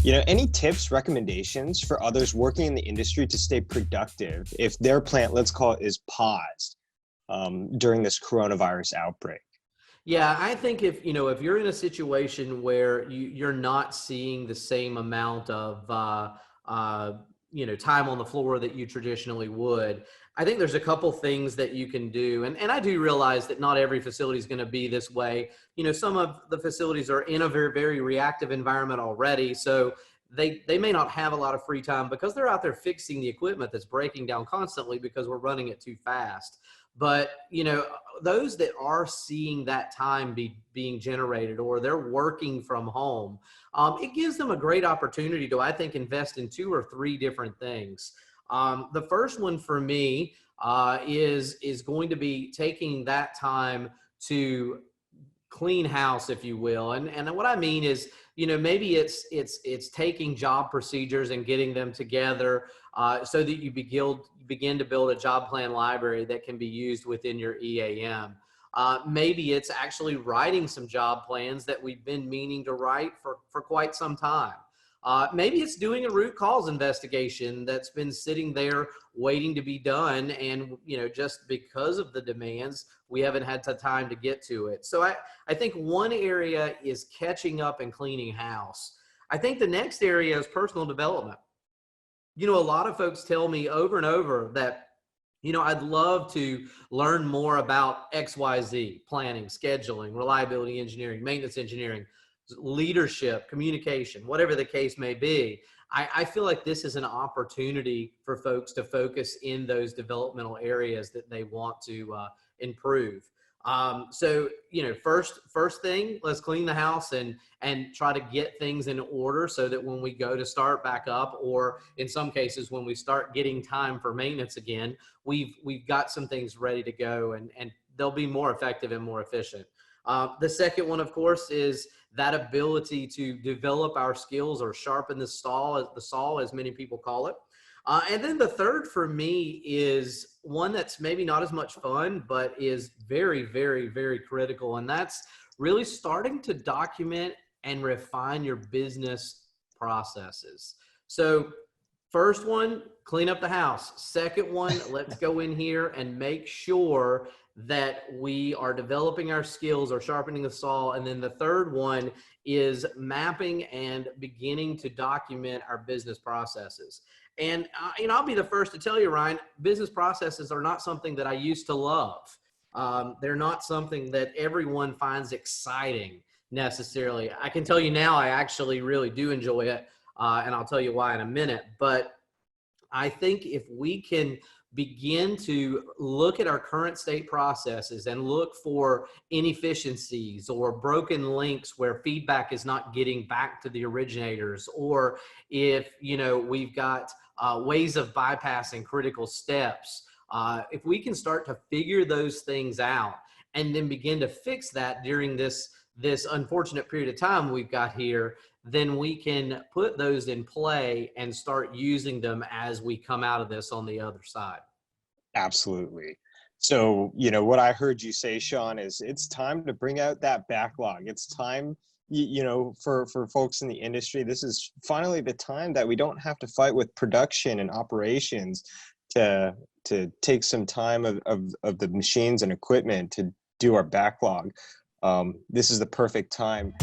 Any tips, recommendations for others working in the industry to stay productive if their plant, let's call it, is paused during this coronavirus outbreak? Yeah, I think if you're in a situation where you're not seeing the same amount of time on the floor that you traditionally would, I think there's a couple things that you can do. And I do realize that not every facility is going to be this way. Some of the facilities are in a very, very reactive environment already. So they may not have a lot of free time because they're out there fixing the equipment that's breaking down constantly because we're running it too fast. But those that are seeing that time being generated, or they're working from home, it gives them a great opportunity to, I think, invest in two or three different things. The first one for me is going to be taking that time to clean house, if you will. And what I mean is, maybe it's taking job procedures and getting them together so that you begin to build a job plan library that can be used within your EAM. Maybe it's actually writing some job plans that we've been meaning to write for quite some time. Maybe it's doing a root cause investigation that's been sitting there waiting to be done. And, just because of the demands, we haven't had the time to get to it. So I think one area is catching up and cleaning house. I think the next area is personal development. A lot of folks tell me over and over that, I'd love to learn more about XYZ, planning, scheduling, reliability engineering, maintenance engineering, leadership, communication, whatever the case may be. I feel like this is an opportunity for folks to focus in those developmental areas that they want to improve. So, first thing, let's clean the house and try to get things in order so that when we go to start back up, or in some cases, when we start getting time for maintenance again, we've got some things ready to go, and they'll be more effective and more efficient. The second one, of course, is that ability to develop our skills, or sharpen the saw, as many people call it. And then the third for me is one that's maybe not as much fun, but is very, very, very critical. And that's really starting to document and refine your business processes. So first one, clean up the house. Second one, let's go in here and make sure that we are developing our skills or sharpening the saw. And then the third one is mapping and beginning to document our business processes. And I'll be the first to tell you, Ryan, business processes are not something that I used to love. They're not something that everyone finds exciting necessarily. I can tell you now, I actually really do enjoy it. And I'll tell you why in a minute. But I think if we can begin to look at our current state processes and look for inefficiencies or broken links where feedback is not getting back to the originators, or if we've got ways of bypassing critical steps, if we can start to figure those things out and then begin to fix that during this unfortunate period of time we've got here, then we can put those in play and start using them as we come out of this on the other side. Absolutely. So, what I heard you say, Shon, is it's time to bring out that backlog. It's time, for folks in the industry, this is finally the time that we don't have to fight with production and operations to take some time of the machines and equipment to do our backlog. This is the perfect time.